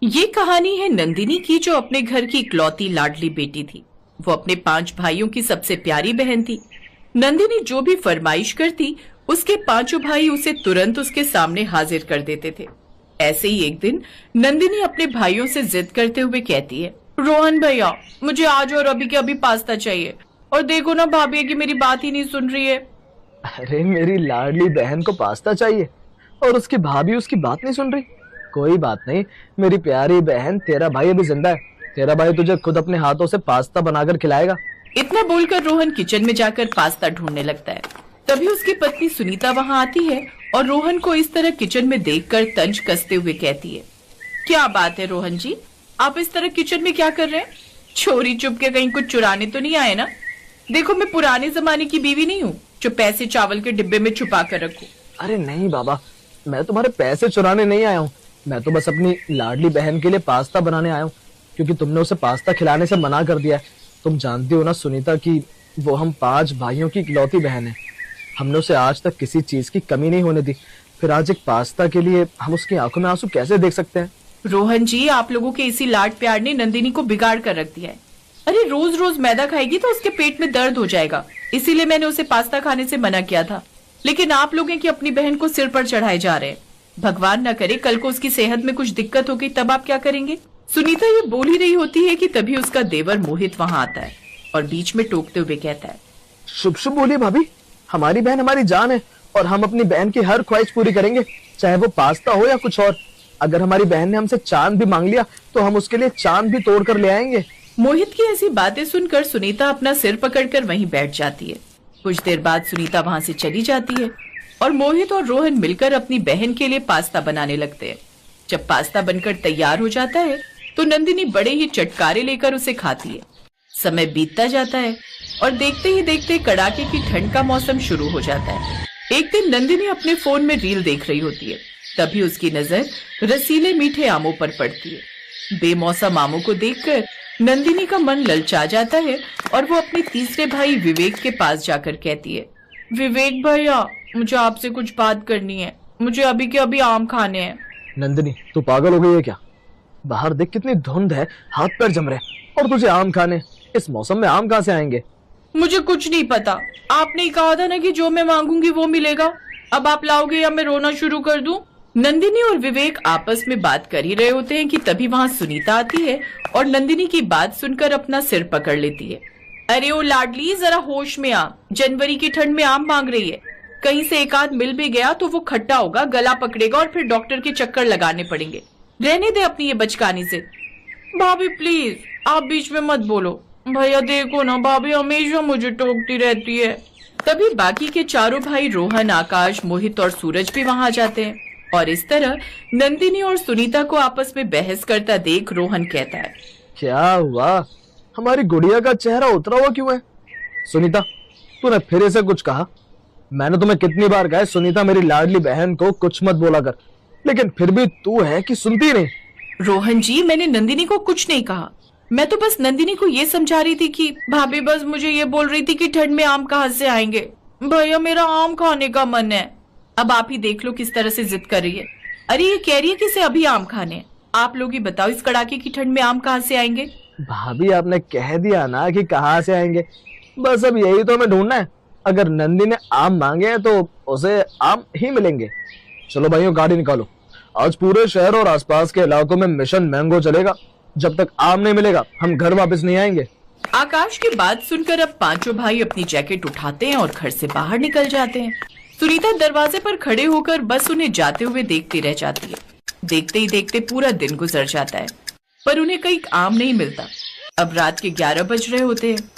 ये कहानी है नंदिनी की, जो अपने घर की इकलौती लाडली बेटी थी। वो अपने 5 भाइयों की सबसे प्यारी बहन थी। नंदिनी जो भी फरमाइश करती, उसके 5 भाई उसे तुरंत उसके सामने हाजिर कर देते थे। ऐसे ही एक दिन नंदिनी अपने भाइयों से जिद करते हुए कहती है, रोहन भैया, मुझे आज और अभी के अभी पास्ता चाहिए। और देखो ना भाभी कि मेरी बात ही नहीं सुन रही है। अरे मेरी लाडली बहन को पास्ता चाहिए और उसकी भाभी उसकी बात नहीं सुन रही। कोई बात नहीं मेरी प्यारी बहन, तेरा भाई अभी जिंदा है। तेरा भाई तुझे खुद अपने हाथों से पास्ता बनाकर खिलाएगा। इतना बोलकर रोहन किचन में जाकर पास्ता ढूंढने लगता है। तभी उसकी पत्नी सुनीता वहां आती है और रोहन को इस तरह किचन में देखकर तंज कसते हुए कहती है, क्या बात है रोहन जी, आप इस तरह किचन में क्या कर रहे हैं? चोरी चुप के कहीं कुछ चुराने तो नहीं आए ना? देखो, मैं पुराने जमाने की बीवी नहीं हूँ जो पैसे चावल के डिब्बे में छुपा कर रखूं। अरे नहीं बाबा, मैं तुम्हारे पैसे चुराने नहीं आया हूँ। मैं तो बस अपनी लाडली बहन के लिए पास्ता बनाने आया हूँ, क्योंकि तुमने उसे पास्ता खिलाने से मना कर दिया है। तुम जानती हो ना सुनीता कि वो हम 5 भाइयों की इकलौती बहन है। हमने उसे आज तक किसी चीज की कमी नहीं होने दी, फिर आज एक पास्ता के लिए हम उसकी आंखों में आंसू कैसे देख सकते हैं? रोहन जी, आप लोगों के इसी लाड प्यार ने नंदिनी को बिगाड़ कर रख दिया है। अरे रोज रोज मैदा खाएगी तो उसके पेट में दर्द हो जाएगा, इसीलिए मैंने उसे पास्ता खाने से मना किया था। लेकिन आप लोग हैं कि अपनी बहन को सिर पर चढ़ाए जा रहे हैं। भगवान न करे कल को उसकी सेहत में कुछ दिक्कत हो गई, तब आप क्या करेंगे? सुनीता ये बोल ही रही होती है कि तभी उसका देवर मोहित वहां आता है और बीच में टोकते हुए कहता है, शुभ शुभ बोलिए भाभी, हमारी बहन हमारी जान है और हम अपनी बहन की हर ख्वाहिश पूरी करेंगे, चाहे वो पास्ता हो या कुछ और। अगर हमारी बहन ने हमसे चांद भी मांग लिया तो हम उसके लिए चांद भी तोड़ कर ले आएंगे। मोहित की ऐसी बातें सुनकर सुनीता अपना सिर पकड़कर वहीं बैठ जाती है। कुछ देर बाद सुनीता वहां से चली जाती है और मोहित और रोहन मिलकर अपनी बहन के लिए पास्ता बनाने लगते हैं। जब पास्ता बनकर तैयार हो जाता है तो नंदिनी बड़े ही चटकारे लेकर उसे खाती है। समय बीतता जाता है और देखते ही देखते कड़ाके की ठंड का मौसम शुरू हो जाता है। एक दिन नंदिनी अपने फोन में रील देख रही होती है, तभी उसकी नजर रसीले मीठे आमों पर पड़ती है। बेमौसम आमों को देखकर नंदिनी का मन ललचा जाता है और वो अपने तीसरे भाई विवेक के पास जाकर कहती है, विवेक भैया, मुझे आपसे कुछ बात करनी है। मुझे अभी के अभी आम खाने हैं। नंदिनी, तू पागल हो गई है क्या? बाहर देख कितनी धुंध है, हाथ पैर जम रहे और तुझे आम खाने? इस मौसम में आम कहाँ से आएंगे? मुझे कुछ नहीं पता। आपने ही कहा था ना कि जो मैं मांगूंगी वो मिलेगा। अब आप लाओगे या मैं रोना शुरू कर दूं? नंदिनी और विवेक आपस में बात कर ही रहे होते हैं कि तभी वहां सुनीता आती है और नंदिनी की बात सुनकर अपना सिर पकड़ लेती है। अरे ओ लाडली, जरा होश में आ। जनवरी की ठंड में आम मांग रही है। कहीं से एक आध मिल भी गया तो वो खट्टा होगा, गला पकड़ेगा और फिर डॉक्टर के चक्कर लगाने पड़ेंगे। रहने दे अपनी ये बचकानी से। भाभी प्लीज, आप बीच में मत बोलो। भैया देखो ना, भाभी हमेशा मुझे टोकती रहती है। तभी बाकी के चारों भाई रोहन, आकाश, मोहित और सूरज भी वहां आ जाते हैं और इस तरह नंदिनी और सुनीता को आपस में बहस करता देख रोहन कहता है, क्या हुआ? हमारी गुड़िया का चेहरा उतरा हुआ क्यों है? सुनीता, तूने फिर ऐसे कुछ कहा? मैंने तुम्हें कितनी बार कहा है सुनीता मेरी लाडली बहन को कुछ मत बोला कर, लेकिन फिर भी तू है कि सुनती नहीं। रोहन जी, मैंने नंदिनी को कुछ नहीं कहा। मैं तो बस नंदिनी को ये समझा रही थी कि भाभी बस मुझे ये बोल रही थी कि ठंड में आम कहाँ से आएंगे। भैया, मेरा आम खाने का मन है। अब आप ही देख लो किस तरह से जिद कर रही है। अरे ये कह रही है कि इसे अभी आम खाने। आप लोग ही बताओ, इस कड़ाके की ठंड में आम कहाँ से आएंगे? भाभी, आपने कह दिया ना कि कहाँ से आएंगे, बस अब यही तो हमें ढूंढना है। अगर नंदी ने आम मांगे हैं तो उसे आम ही मिलेंगे। चलो भाइयों, गाड़ी निकालो। आज पूरे शहर और आसपास के इलाकों में मिशन मैंगो चलेगा। जब तक आम नहीं मिलेगा हम घर वापस नहीं आएंगे। आकाश की बात सुनकर अब 5 भाई अपनी जैकेट उठाते हैं और घर से बाहर निकल जाते हैं। सुनीता दरवाजे पर खड़े होकर बस उन्हें जाते हुए देखती रह जाती है। देखते ही देखते पूरा दिन गुजर जाता है, पर उन्हें कहीं आम नहीं मिलता। अब रात के 11 बज रहे होते हैं।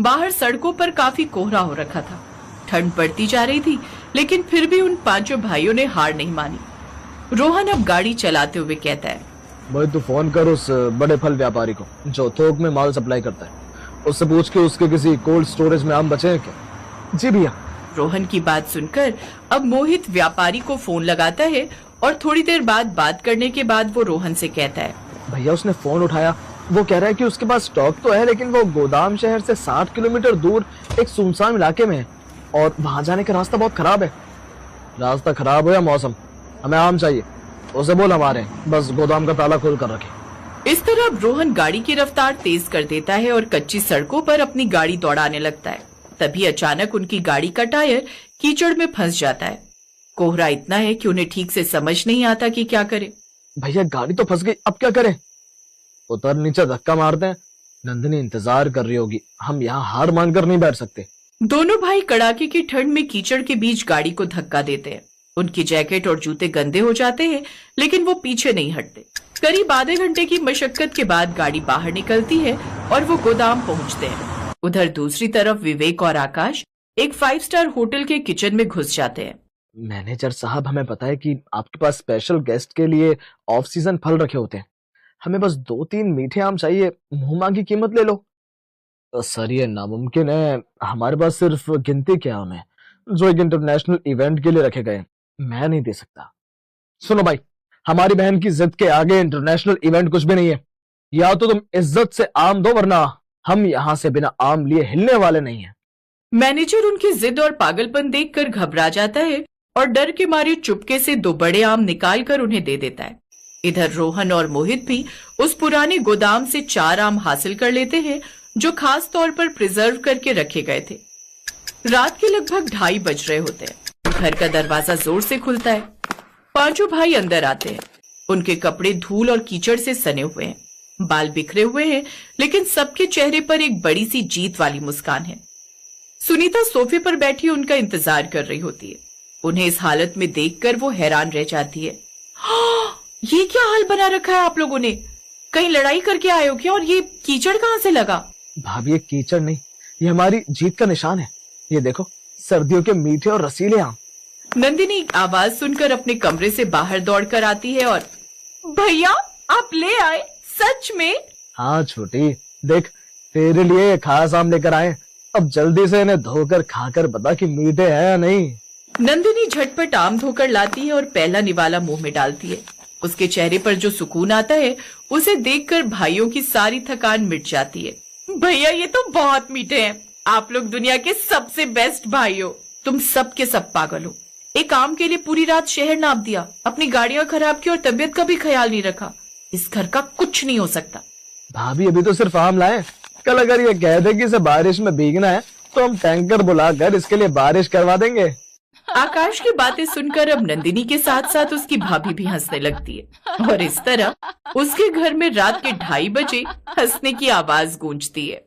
बाहर सड़कों पर काफी कोहरा हो रखा था। ठंड बढ़ती जा रही थी, लेकिन फिर भी उन 5 भाइयों ने हार नहीं मानी। रोहन अब गाड़ी चलाते हुए कहता है, भाई तू फोन कर उस बड़े फल व्यापारी को जो थोक में माल सप्लाई करता है। उससे पूछ के उसके किसी कोल्ड स्टोरेज में आम बचे हैं क्या? जी भैया। रोहन की बात सुनकर अब मोहित व्यापारी को फोन लगाता है और थोड़ी देर बाद बात करने के बाद वो रोहन से कहता है, भैया उसने फोन उठाया। वो कह रहा है कि उसके पास स्टॉक तो है, लेकिन वो गोदाम शहर से 60 किलोमीटर दूर एक सुनसान इलाके में है और वहां जाने का रास्ता बहुत खराब है। रास्ता खराब हो या मौसम, हमें आम चाहिए। उसे बोल हमारे बस गोदाम का ताला खोल कर रखे। इस तरह अब रोहन गाड़ी की रफ्तार तेज कर देता है और कच्ची सड़कों पर अपनी गाड़ी दौड़ाने लगता है। तभी अचानक उनकी गाड़ी का टायर कीचड़ में फंस जाता है। कोहरा इतना है कि उन्हें ठीक से समझ नहीं आता कि क्या करे। भैया गाड़ी तो फंस गई, अब क्या करें? उतर नीचे धक्का मारते हैं। नंदिनी इंतजार कर रही होगी, हम यहाँ हार मानकर नहीं बैठ सकते। दोनों भाई कड़ाके की ठंड में कीचड़ के बीच गाड़ी को धक्का देते हैं। उनकी जैकेट और जूते गंदे हो जाते हैं, लेकिन वो पीछे नहीं हटते। करीब आधे घंटे की मशक्कत के बाद गाड़ी बाहर निकलती है और वो गोदाम पहुंचते हैं। उधर दूसरी तरफ विवेक और आकाश एक 5 स्टार होटल के किचन में घुस जाते हैं। मैनेजर साहब, हमें पता है कि आपके पास स्पेशल गेस्ट के लिए ऑफ सीजन फल रखे होते हैं। हमें बस 2-3 मीठे आम चाहिए, मुंह मांगी कीमत ले लो। सर ये नामुमकिन है, हमारे पास सिर्फ गिनती के आम है जो एक इंटरनेशनल इवेंट के लिए रखे गए। मैं नहीं दे सकता। सुनो भाई, हमारी बहन की जिद के आगे इंटरनेशनल इवेंट कुछ भी नहीं है। या तो तुम इज्जत से आम दो, वरना हम यहाँ से बिना आम लिए हिलने वाले नहीं हैं। मैनेजर उनकी जिद और पागलपन देखकर घबरा जाता है और डर के मारे चुपके से 2 बड़े आम निकालकर उन्हें दे देता है। इधर रोहन और मोहित भी उस पुराने गोदाम से 4 आम हासिल कर लेते हैं जो खास तौर पर प्रिजर्व करके रखे गए थे। रात के लगभग 2:30 बज रहे होते हैं। घर का दरवाजा जोर से खुलता है। 5 भाई अंदर आते हैं। उनके कपड़े धूल और कीचड़ से सने हुए हैं, बाल बिखरे हुए हैं, लेकिन सबके चेहरे पर एक बड़ी सी जीत वाली मुस्कान है। सुनीता सोफे पर बैठी उनका इंतजार कर रही होती है। उन्हें इस हालत में देखकर वो हैरान रह जाती है। ये क्या हाल बना रखा है आप लोगों ने? कहीं लड़ाई करके आए हो क्या? और ये कीचड़ कहाँ से लगा? भाभी ये कीचड़ नहीं, ये हमारी जीत का निशान है। ये देखो, सर्दियों के मीठे और रसीले आम। नंदिनी आवाज सुनकर अपने कमरे से बाहर दौड़कर आती है और भैया आप ले आए? सच में? हाँ छोटी, देख तेरे लिए खास आम लेकर आए। अब जल्दी से इन्हें धोकर खाकर बता कि मीठे हैं या नहीं। नंदिनी झटपट आम धोकर लाती है और पहला निवाला मुंह में डालती है। उसके चेहरे पर जो सुकून आता है उसे देखकर भाइयों की सारी थकान मिट जाती है। भैया ये तो बहुत मीठे हैं। आप लोग दुनिया के सबसे बेस्ट भाई हो। तुम सब के सब पागल हो। एक आम के लिए पूरी रात शहर नाप दिया, अपनी गाड़ियां खराब की और तबीयत का भी ख्याल नहीं रखा। इस घर का कुछ नहीं हो सकता। भाभी अभी तो सिर्फ आम लाए। कल अगर ये कह दे कि इसे बारिश में भीगना है तो हम टैंकर बुलाकर इसके लिए बारिश करवा देंगे। आकाश की बातें सुनकर अब नंदिनी के साथ साथ उसकी भाभी भी हंसने लगती है और इस तरह उसके घर में रात के 2:30 बजे हंसने की आवाज गूंजती है।